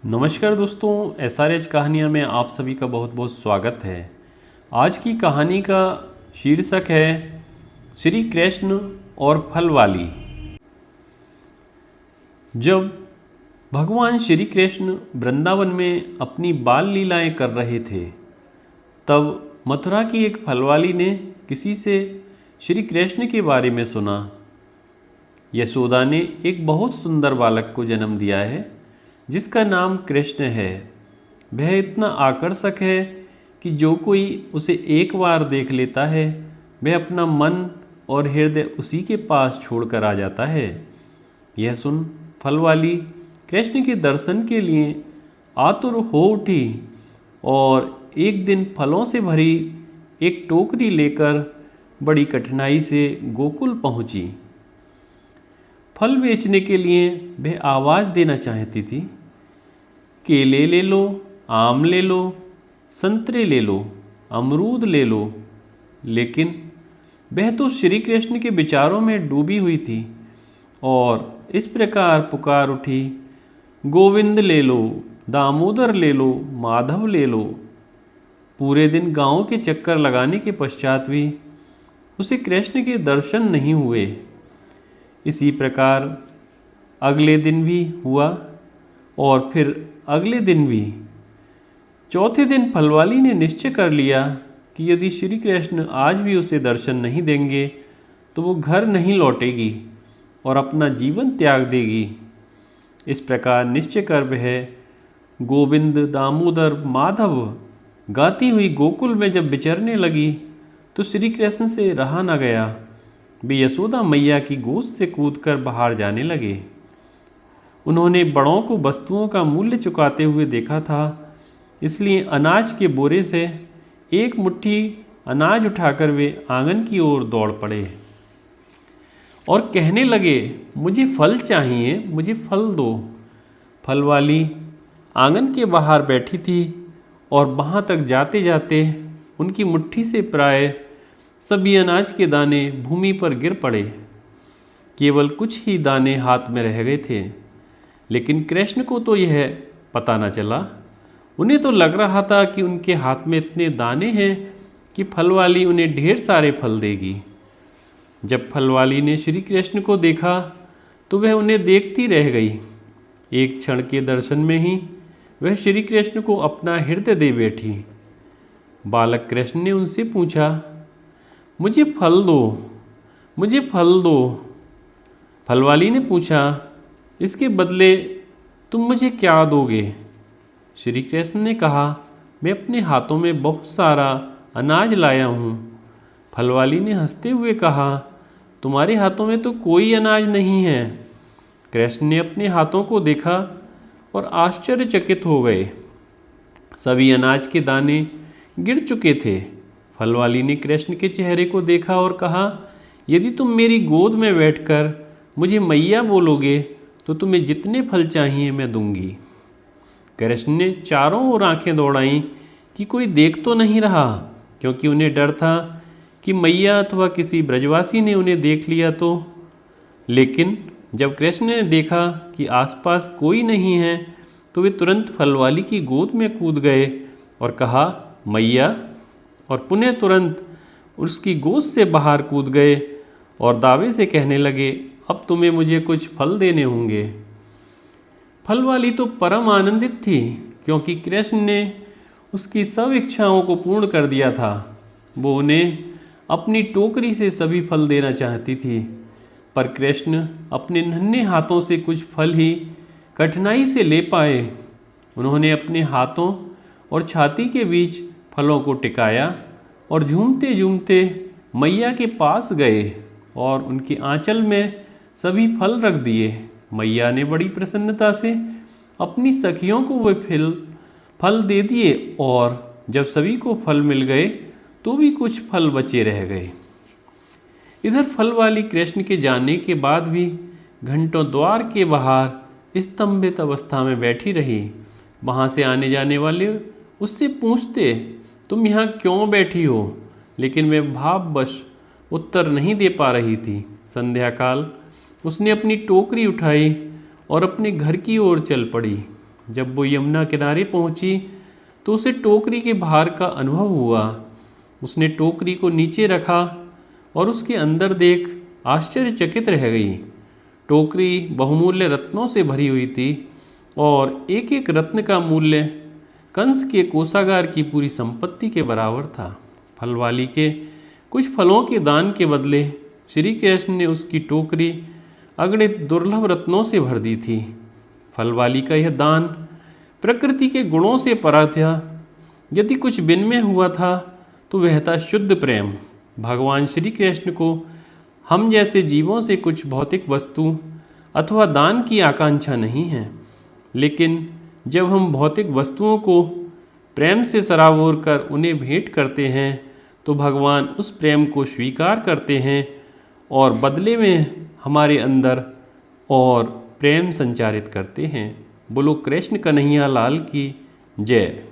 नमस्कार दोस्तों, SRH कहानियाँ में आप सभी का बहुत बहुत स्वागत है। आज की कहानी का शीर्षक है श्री कृष्ण और फल वाली। जब भगवान श्री कृष्ण वृंदावन में अपनी बाल लीलाएं कर रहे थे, तब मथुरा की एक फलवाली ने किसी से श्री कृष्ण के बारे में सुना। यशोदा ने एक बहुत सुंदर बालक को जन्म दिया है जिसका नाम कृष्ण है। वह इतना आकर्षक है कि जो कोई उसे एक बार देख लेता है वह अपना मन और हृदय उसी के पास छोड़कर आ जाता है। यह सुन फलवाली कृष्ण के दर्शन के लिए आतुर हो उठी और एक दिन फलों से भरी एक टोकरी लेकर बड़ी कठिनाई से गोकुल पहुंची। फल बेचने के लिए वह आवाज़ देना चाहती थी, केले ले लो, आम ले लो, संतरे ले लो, अमरूद ले लो। लेकिन वह तो श्री कृष्ण के विचारों में डूबी हुई थी और इस प्रकार पुकार उठी, गोविंद ले लो, दामोदर ले लो, माधव ले लो। पूरे दिन गांव के चक्कर लगाने के पश्चात भी उसे कृष्ण के दर्शन नहीं हुए। इसी प्रकार अगले दिन भी हुआ और फिर अगले दिन भी। चौथे दिन फलवाली ने निश्चय कर लिया कि यदि श्री कृष्ण आज भी उसे दर्शन नहीं देंगे तो वो घर नहीं लौटेगी और अपना जीवन त्याग देगी। इस प्रकार निश्चय कर वह गोविंद, दामोदर, माधव गाती हुई गोकुल में जब विचरने लगी तो श्री कृष्ण से रहा न गया। वे यशोदा मैया की गोद से कूदकर बाहर जाने लगे। उन्होंने बड़ों को वस्तुओं का मूल्य चुकाते हुए देखा था, इसलिए अनाज के बोरे से एक मुट्ठी अनाज उठाकर वे आंगन की ओर दौड़ पड़े और कहने लगे, मुझे फल चाहिए, मुझे फल दो। फल वाली आंगन के बाहर बैठी थी और वहाँ तक जाते जाते उनकी मुट्ठी से प्राय सभी अनाज के दाने भूमि पर गिर पड़े। केवल कुछ ही दाने हाथ में रह गए थे, लेकिन कृष्ण को तो यह पता न चला। उन्हें तो लग रहा था कि उनके हाथ में इतने दाने हैं कि फलवाली उन्हें ढेर सारे फल देगी। जब फलवाली ने श्री कृष्ण को देखा तो वह उन्हें देखती रह गई। एक क्षण के दर्शन में ही वह श्री कृष्ण को अपना हृदय दे बैठी। बालक कृष्ण ने उनसे पूछा, मुझे फल दो, मुझे फल दो। फलवाली ने पूछा, इसके बदले तुम मुझे क्या दोगे? श्री कृष्ण ने कहा, मैं अपने हाथों में बहुत सारा अनाज लाया हूँ। फलवाली ने हंसते हुए कहा, तुम्हारे हाथों में तो कोई अनाज नहीं है। कृष्ण ने अपने हाथों को देखा और आश्चर्यचकित हो गए। सभी अनाज के दाने गिर चुके थे। फलवाली ने कृष्ण के चेहरे को देखा और कहा, यदि तुम मेरी गोद में बैठकर मुझे मैया बोलोगे तो तुम्हें जितने फल चाहिए मैं दूंगी। कृष्ण ने चारों ओर आंखें दौड़ाईं कि कोई देख तो नहीं रहा, क्योंकि उन्हें डर था कि मैया अथवा किसी ब्रजवासी ने उन्हें देख लिया तो। लेकिन जब कृष्ण ने देखा कि आसपास कोई नहीं है तो वे तुरंत फलवाली की गोद में कूद गए और कहा, मैया, और पुनः तुरंत उसकी गोद से बाहर कूद गए और दावे से कहने लगे, अब तुम्हें मुझे कुछ फल देने होंगे। फल वाली तो परम आनंदित थी, क्योंकि कृष्ण ने उसकी सब इच्छाओं को पूर्ण कर दिया था। वो उन्हें अपनी टोकरी से सभी फल देना चाहती थी, पर कृष्ण अपने नन्हे हाथों से कुछ फल ही कठिनाई से ले पाए। उन्होंने अपने हाथों और छाती के बीच फलों को टिकाया और झूमते झूमते मैया के पास गए और उनके आंचल में सभी फल रख दिए। मैया ने बड़ी प्रसन्नता से अपनी सखियों को वे फल दे दिए और जब सभी को फल मिल गए तो भी कुछ फल बचे रह गए। इधर फल वाली कृष्ण के जाने के बाद भी घंटों द्वार के बाहर स्तंभित अवस्था में बैठी रही। वहाँ से आने जाने वाले उससे पूछते, तुम यहाँ क्यों बैठी हो? लेकिन वे भाववश उत्तर नहीं दे पा रही थी। संध्याकाल उसने अपनी टोकरी उठाई और अपने घर की ओर चल पड़ी। जब वो यमुना किनारे पहुंची तो उसे टोकरी के भार का अनुभव हुआ। उसने टोकरी को नीचे रखा और उसके अंदर देख आश्चर्यचकित रह गई। टोकरी बहुमूल्य रत्नों से भरी हुई थी और एक एक रत्न का मूल्य कंस के कोषागार की पूरी संपत्ति के बराबर था। फलवाली के कुछ फलों के दान के बदले श्री कृष्ण ने उसकी टोकरी अगणित दुर्लभ रत्नों से भर दी थी। फलवाली का यह दान प्रकृति के गुणों से परा था। यदि कुछ विनिमय हुआ था तो वह था शुद्ध प्रेम। भगवान श्री कृष्ण को हम जैसे जीवों से कुछ भौतिक वस्तु अथवा दान की आकांक्षा नहीं है, लेकिन जब हम भौतिक वस्तुओं को प्रेम से सराबोर कर उन्हें भेंट करते हैं तो भगवान उस प्रेम को स्वीकार करते हैं और बदले में हमारे अंदर और प्रेम संचारित करते हैं। बोलो कृष्ण कन्हैया लाल की जय।